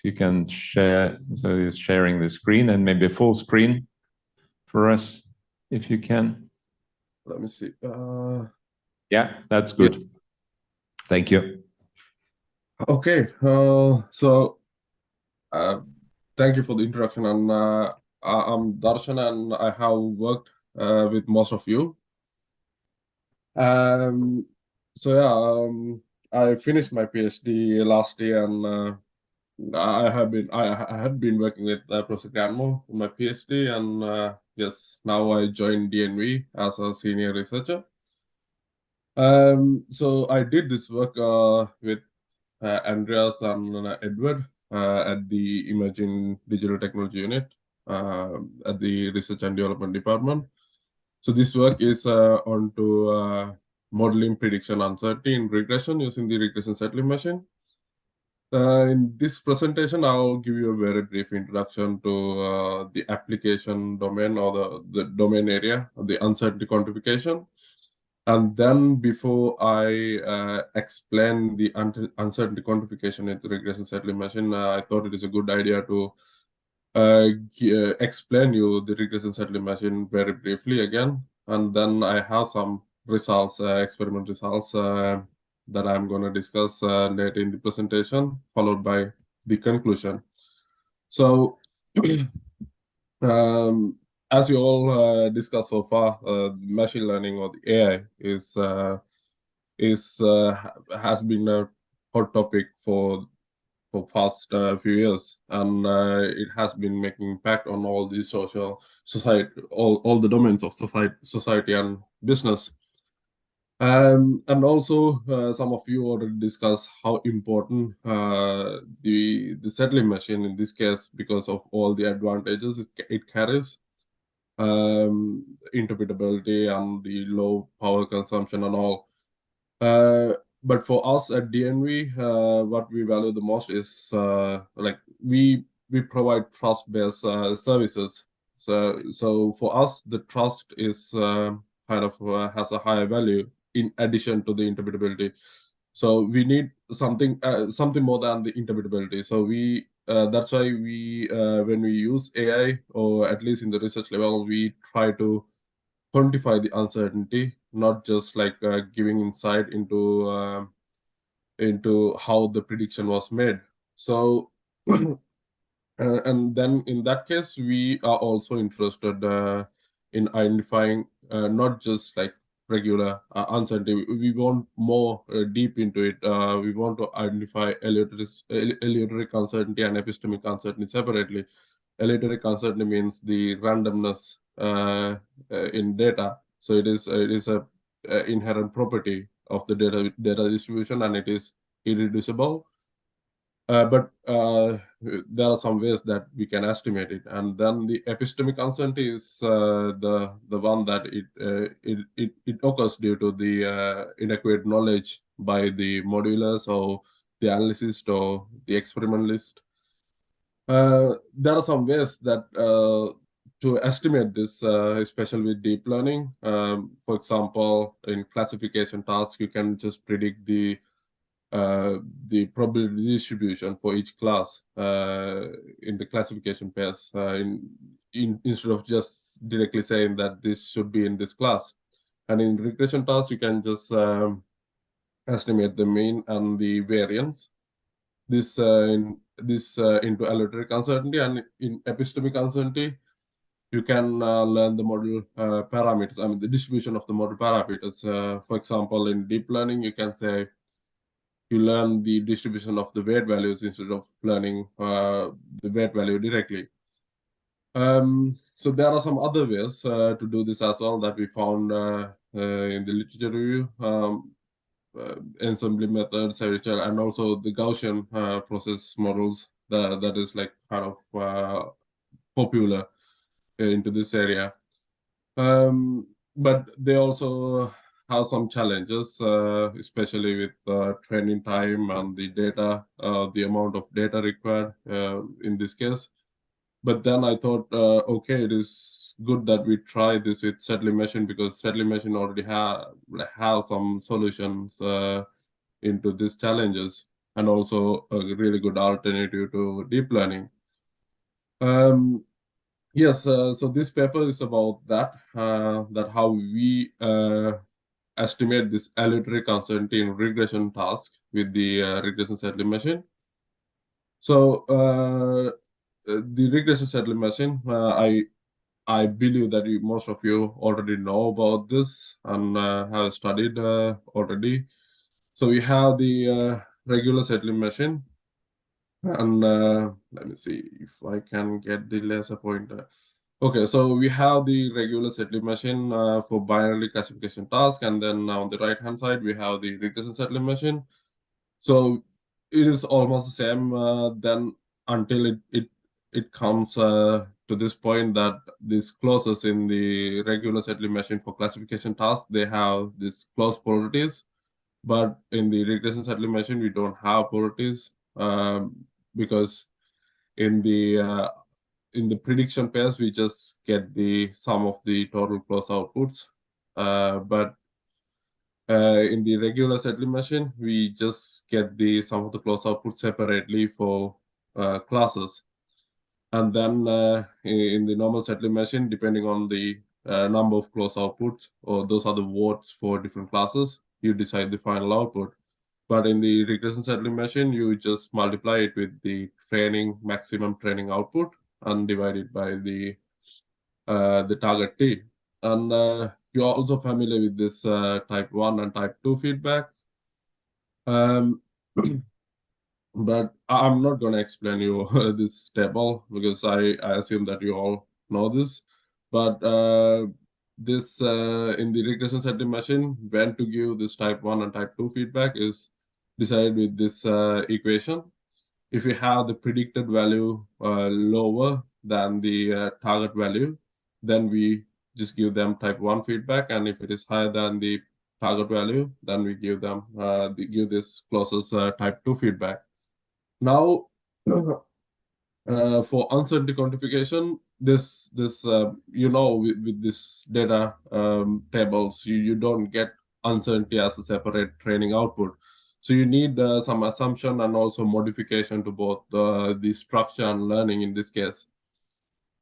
If you can share, so you're sharing the screen and maybe full screen for us, if you can. Let me see. Yeah, that's good. Yeah. Thank you. Okay. Thank you for the introduction. And I'm Darshan, and I have worked with most of you. I finished my PhD last year, and I had been working with Professor Granmo in my PhD, and yes, now I joined DNV as a senior researcher. So I did this work with Andreas and Edward at the Emerging Digital Technology Unit at the Research and Development Department. So this work is onto modeling prediction uncertainty in regression using the regression settling machine. In this presentation, I'll give you a very brief introduction to the application domain or the domain area of the uncertainty quantification. And then before I explain the uncertainty quantification in the regression settling machine, I thought it is a good idea to explain you the regression settling machine very briefly again. And then I have some results, experiment results that I'm going to discuss later in the presentation, followed by the conclusion. So as we all discussed so far, machine learning or the AI has been a hot topic for past few years, and it has been making impact on all the society, all the domains of society and business. And also, some of you already discussed how important the settling machine in this case, because of all the advantages it carries, interpretability and the low power consumption and all. But for us at DNV, what we value the most is like we provide trust-based services. So for us, the trust is kind of has a higher value in addition to the interpretability. So we need something more than the interpretability. So that's why we when we use AI, or at least in the research level, we try to quantify the uncertainty, not just like giving insight into how the prediction was made. So and then in that case, we are also interested in identifying not just like regular uncertainty. We want more deep into it. We want to identify aleatoric uncertainty and epistemic uncertainty separately. Aleatoric uncertainty means the randomness in data. So it is a inherent property of the data distribution, and it is irreducible. But there are some ways that we can estimate it, and then the epistemic uncertainty is the one that it occurs due to the inadequate knowledge by the modulars or the analyst or the experimentalist. There are some ways that to estimate this, especially with deep learning. For example, in classification tasks, you can just predict the probability distribution for each class in the classification pairs instead of just directly saying that this should be in this class. And in regression tasks, you can just estimate the mean and the variance. This into aleatoric uncertainty, and in epistemic uncertainty, you can learn the model parameters. I mean, the distribution of the model parameters. For example, in deep learning, you can say you learn the distribution of the weight values instead of learning the weight value directly. So there are some other ways to do this as well that we found in the literature review. Ensemble methods, and also the Gaussian process models that is like kind of popular into this area. But they also have some challenges, especially with training time and the data, the amount of data required in this case. But then I thought, okay, it is good that we try this with settling machine, because settling machine already have some solutions into these challenges. and also a really good alternative to deep learning. Yes, so this paper is about that, that how we estimate this aleatory constantly in regression task with the regression settling machine. So the regression settling machine, I believe that most of you already know about this and have studied already. So we have the regular settling machine, and let me see if I can get the laser pointer. Okay, so we have the regular settling machine for binary classification task, and then on the right hand side we have the regression settling machine. So it is almost the same then until it comes to this point that these clauses in the regular settling machine for classification tasks, they have these close polarities, but in the regression settling machine we don't have polarities because in the prediction pairs we just get the sum of the total close outputs, but in the regular settling machine we just get the sum of the close outputs separately for classes, and then in the normal settling machine, depending on the number of close outputs, or those are the votes for different classes, you decide the final output. But in the regression settling machine, you just multiply it with the maximum training output and divide it by the target T. And you're also familiar with this type 1 and type 2 feedbacks. But I'm not going to explain you this table because I assume that you all know this. But this in the regression settling machine, when to give this type 1 and type 2 feedback is decided with this equation. If we have the predicted value lower than the target value, then we just give them type 1 feedback. And if it is higher than the target value, then we give them give this closest type 2 feedback. Now, for uncertainty quantification, this with this data tables, you don't get uncertainty as a separate training output. So you need some assumption and also modification to both the structure and learning in this case.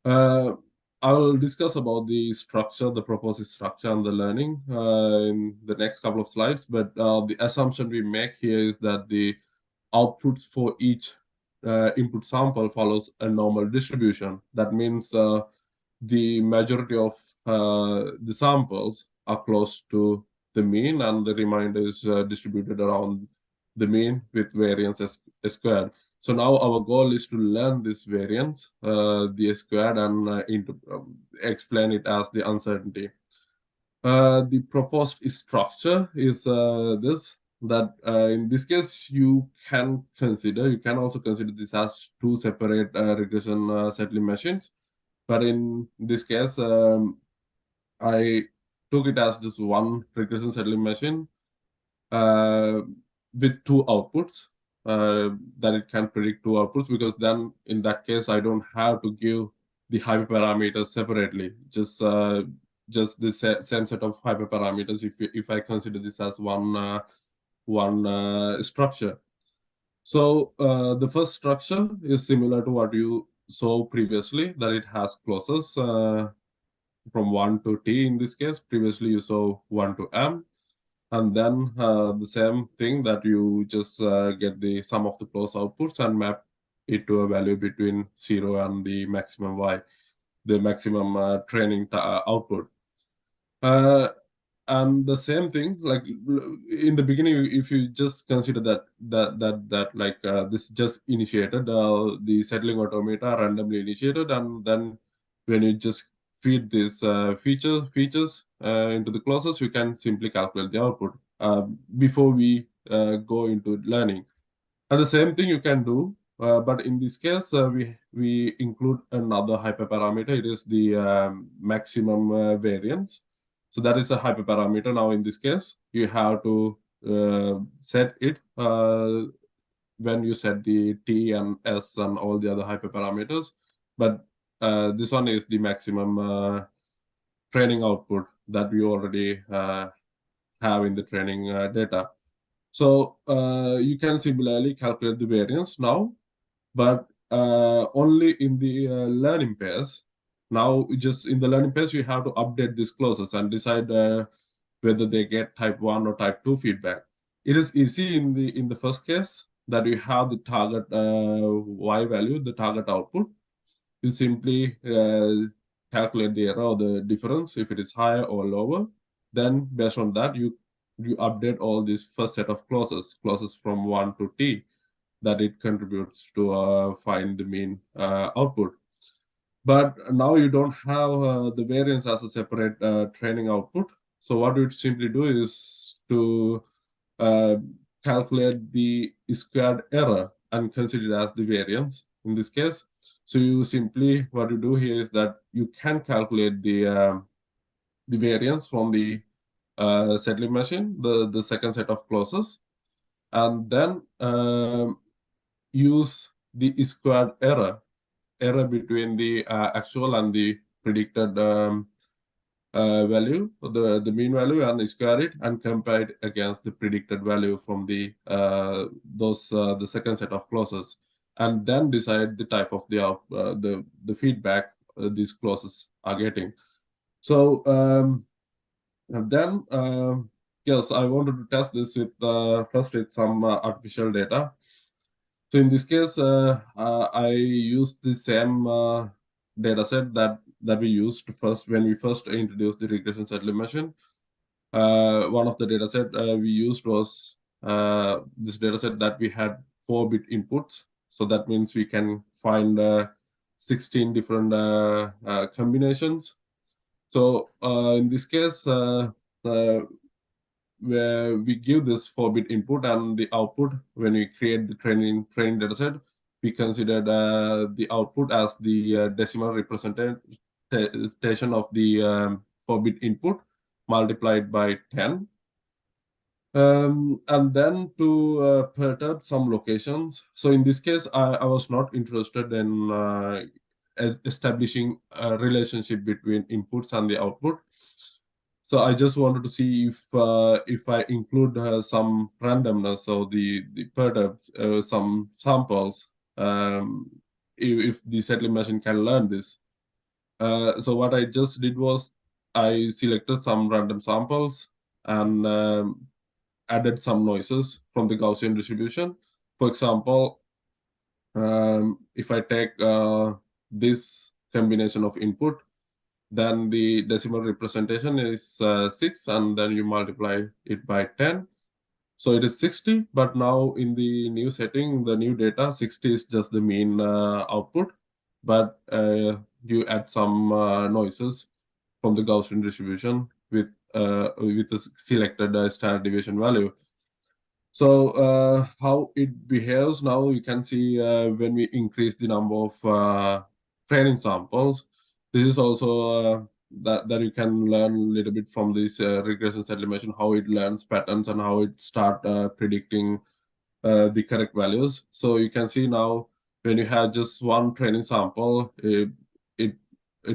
I will discuss about the structure, the proposed structure, and the learning in the next couple of slides. But the assumption we make here is that the outputs for each input sample follows a normal distribution. That means the majority of the samples are close to the mean, and the remainder is distributed around the mean with variance s squared. So now our goal is to learn this variance, the s squared, and explain it as the uncertainty. The proposed structure is this, that in this case you can also consider this as two separate regression settling machines, but in this case I took it as just one regression settling machine with two outputs, that it can predict two outputs, because then in that case I don't have to give the hyperparameters separately, just the same set of hyperparameters if I consider this as one structure. So the first structure is similar to what you saw previously, that it has clauses from 1 to T in this case. Previously you saw 1 to M, and then the same thing, that you just get the sum of the close outputs and map it to a value between 0 and the maximum Y, the maximum training output. And the same thing, like in the beginning, if you just consider that like this just initiated, the settling automata randomly initiated, and then when you just feed these features into the clauses, you can simply calculate the output before we go into learning. And the same thing you can do, but in this case, we include another hyperparameter. It is the maximum variance. So that is a hyperparameter. Now, in this case, you have to set it when you set the T and S and all the other hyperparameters. But this one is the maximum training output that we already have in the training data. So you can similarly calculate the variance now, but only in the learning phase. Now, just in the learning phase, you have to update these clauses and decide whether they get type 1 or type 2 feedback. It is easy in the first case that you have the target y value, the target output. You simply calculate the error or the difference if it is higher or lower. Then based on that, you update all these first set of clauses from 1 to t, that it contributes to find the mean output. But now you don't have the variance as a separate training output. So what you simply do is to uh, calculate the squared error and consider it as the variance in this case. So you simply, what you do here is that you can calculate the variance from the settling machine, the second set of clauses, and then use the squared error between the actual and the predicted value, the mean value, and square it and compare it against the predicted value from the the second set of clauses, and then decide the type of the feedback these clauses are getting. So and then yes, I wanted to test this with first with some artificial data. So in this case, I used the same data set that we used first when we first introduced the regression settling machine. One of the data set we used was this data set that we had 4-bit inputs. So that means we can find 16 different combinations. So in this case, where we give this 4-bit input, and the output, when we create the training dataset, we considered the output as the decimal representation of the 4-bit input multiplied by 10. And then to perturb some locations. So in this case, I was not interested in establishing a relationship between inputs and the output. So I just wanted to see if I include some randomness, so the perturb some samples, if the settling machine can learn this. So what I just did was I selected some random samples and added some noises from the Gaussian distribution. For example, if I take this combination of input, then the decimal representation is 6, and then you multiply it by 10. So it is 60, but now in the new setting, the new data, 60 is just the mean output, but you add some noises from the Gaussian distribution with the selected standard deviation value. So how it behaves now, you can see when we increase the number of training samples. This is also that you can learn a little bit from this regression settling machine, how it learns patterns and how it start predicting the correct values. So you can see now when you have just one training sample, it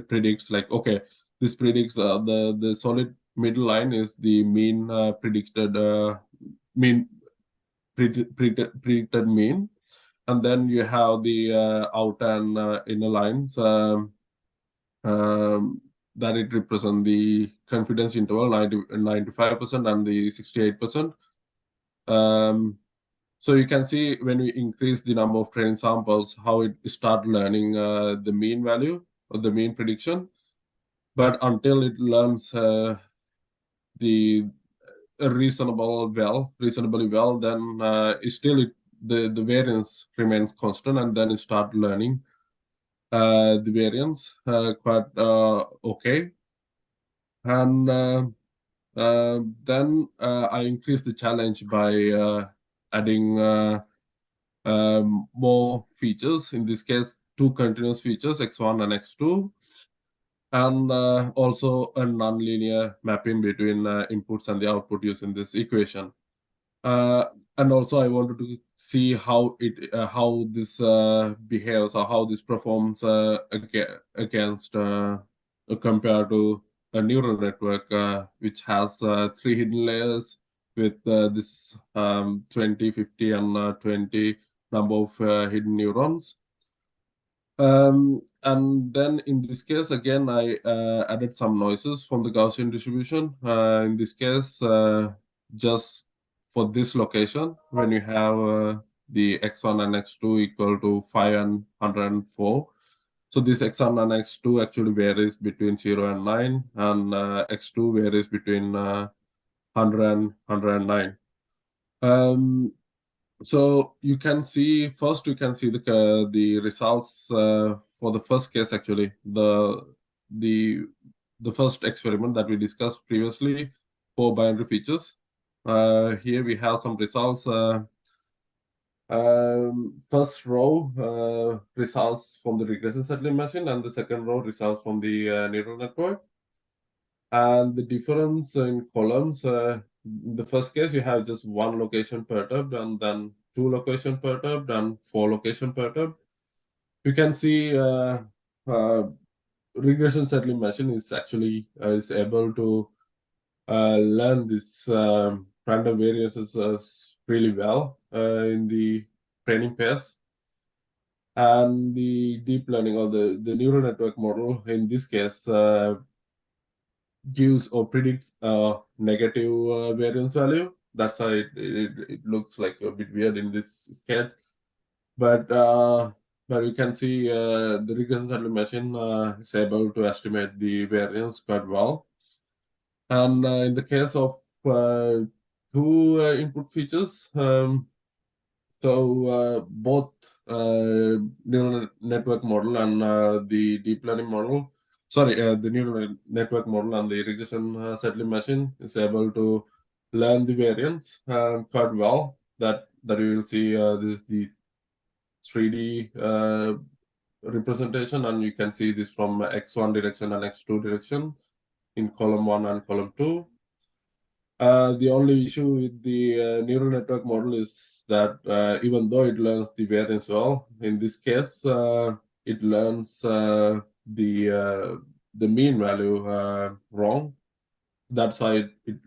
predicts like, okay, this predicts the solid middle line is the mean predicted predicted mean, and then you have the outer and inner lines that it represent the confidence interval 95% and the 68%. So you can see when we increase the number of training samples, how it start learning the mean value or the mean prediction, but until it learns the reasonably well, then the variance remains constant, and then it start learning the variance quite okay. And then I increase the challenge by adding more features. In this case, 2 continuous features, x1 and x2, and also a nonlinear mapping between inputs and the output using this equation. And also I wanted to see how this behaves, or how this performs against compared to a neural network which has 3 hidden layers with this 20, 50, and 20 number of hidden neurons. And then in this case, again, I added some noises from the Gaussian distribution. In this case, just for this location, when you have the x1 and x2 equal to 5 and 104. So this x1 and x2 actually varies between 0 and 9, and x2 varies between 100 and 109. So you can see first, you can see the results for the first case. Actually, the first experiment that we discussed previously for binary features. Here we have some results. First row results from the regression Tsetlin machine, and the second row results from the neural network. And the difference in columns, in the first case, you have just one location perturbed, and then 2 location perturbed, and 4 location perturbed. You can see regression Tsetlin machine is actually is able to learn this random variances really well in the training phase. And the deep learning, or the neural network model in this case, gives or predicts a negative variance value. That's why it looks like a bit weird in this sketch. But you can see the regression Tsetlin machine is able to estimate the variance quite well. And in the case of 2 input features, so both neural network model and the deep learning model, the neural network model and the regression Tsetlin machine is able to learn the variance quite well. That you will see this is the 3D representation, and you can see this from x1 direction and x2 direction in column 1 and column 2. The only issue with the neural network model is that even though it learns the variance well, in this case, it learns the mean value wrong. That's why it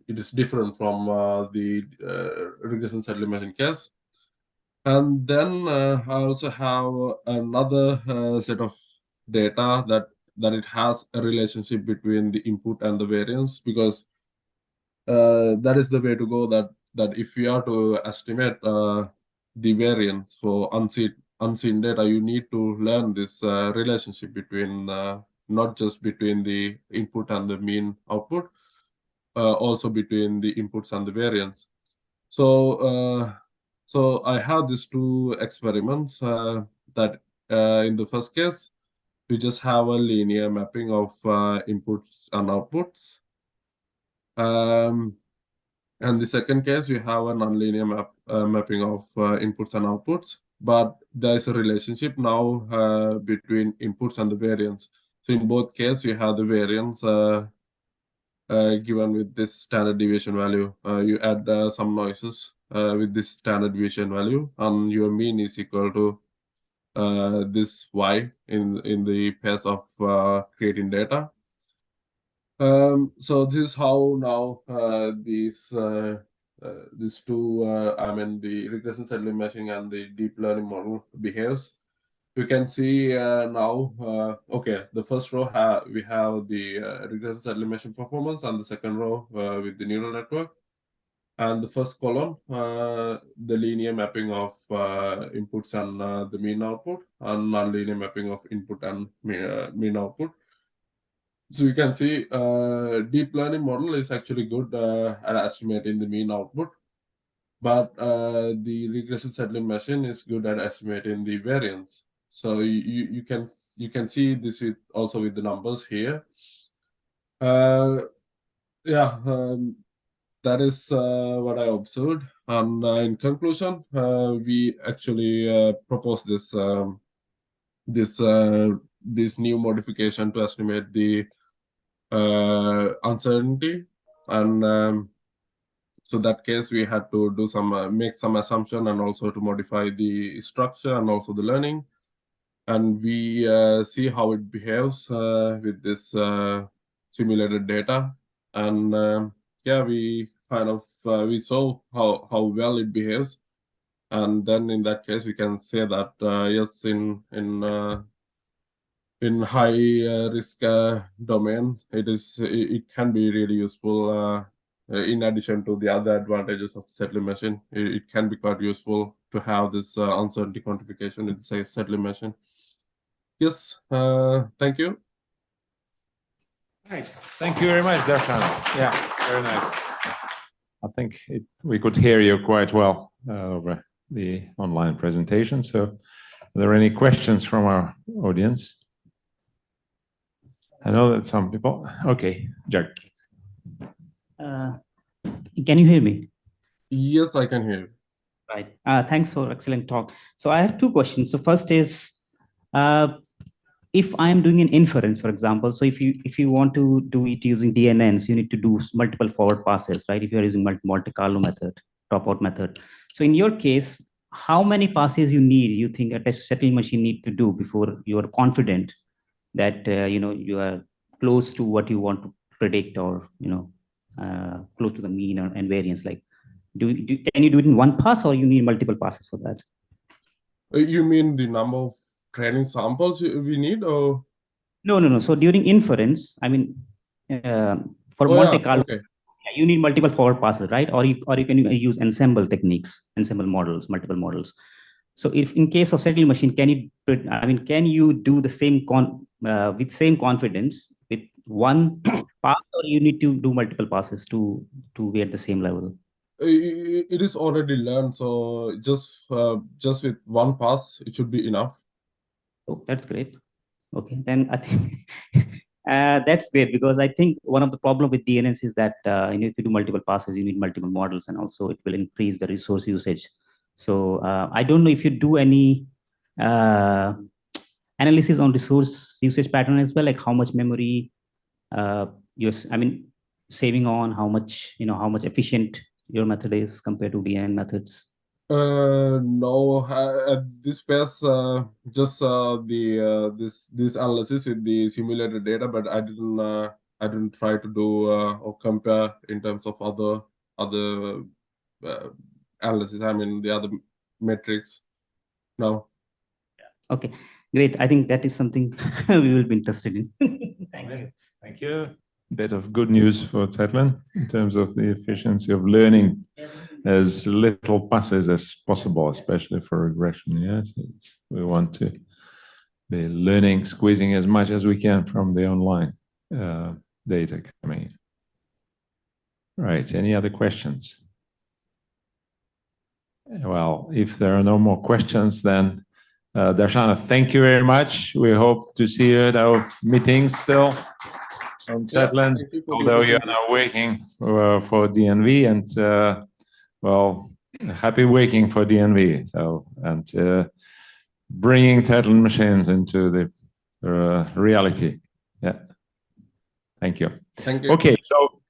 is different from the regression Tsetlin machine case. And then I also have another set of data that it has a relationship between the input and the variance, because that is the way to go, that if you are to estimate the variance for unseen data, you need to learn this relationship between not just between the input and the mean output, also between the inputs and the variance. So I have these 2 experiments that in the first case, we just have a linear mapping of inputs and outputs. And the second case, we have a nonlinear mapping of inputs and outputs, but there is a relationship now between inputs and the variance. So in both cases, you have the variance given with this standard deviation value. You add some noises with this standard deviation value, and your mean is equal to this y in the phase of creating data. So this is how now these 2, the regression Tsetlin machine and the deep learning model behaves. You can see now, okay, the first row we have the regression Tsetlin machine performance, and the second row with the neural network. And the first column, the linear mapping of inputs and the mean output, and non-linear mapping of input and mean output. So you can see deep learning model is actually good at estimating the mean output, but the regression Tsetlin machine is good at estimating the variance. So you can see this also with the numbers here. That is what I observed. And in conclusion, we actually propose this new modification to estimate the uncertainty. And so that case, we had to do make some assumption, and also to modify the structure and also the learning. And we see how it behaves with this simulated data. And here we kind of we saw how well it behaves, and then in that case we can say that yes, in high risk domain, it can be really useful. In addition to the other advantages of Tsetlin machine, it can be quite useful to have this uncertainty quantification in the Tsetlin machine. Yes, thank you. Right. Thank you very much, Darshan. Yeah, very nice. I think we could hear you quite well over the online presentation. So, are there any questions from our audience? I know that some people. Okay, Jack. Can you hear me? Yes, I can hear you. Right. Thanks for excellent talk. So I have two questions. So first is, if I am doing an inference, for example, so if you want to do it using DNNs, you need to do multiple forward passes, right? If you are using Monte Carlo method, dropout method. So in your case, how many passes you think a Tsetlin machine need to do before you are confident that you are close to what you want to predict, or close to the mean and variance? Like, can you do it in one pass, or you need multiple passes for that? You mean the number of training samples we need, or? No. So during inference, I mean, for Monte Carlo, okay. You need multiple forward passes, right? Or you can use ensemble techniques, ensemble models, multiple models. So if in case of Tsetlin machine, can you do the same with same confidence with one pass, or you need to do multiple passes to be at the same level? It is already learned, so just with one pass, it should be enough. Oh, that's great. Okay, then I think that's great, because I think one of the problem with DNNs is that if you do multiple passes, you need multiple models, and also it will increase the resource usage. So I don't know if you do any analysis on resource usage pattern as well, like how much memory you're, saving on, how much efficient your method is compared to DNN methods. No, at this phase, just this analysis with the simulated data, but I didn't try to do or compare in terms of other analysis. I mean the other metrics. No. Okay, great. I think that is something we will be interested in. Thank you. Bit of good news for Tsetlin in terms of the efficiency of learning as little passes as possible, especially for regression. Yes, we want to be learning, squeezing as much as we can from the online data coming in. Right. Any other questions? Well, if there are no more questions, then Darshana, thank you very much. We hope to see you at our meetings still on Tsetlin, although you are now working for DNV, and well, happy working for DNV. So, and bringing Tsetlin machines into the reality. Yeah. Thank you. Thank you. Okay, so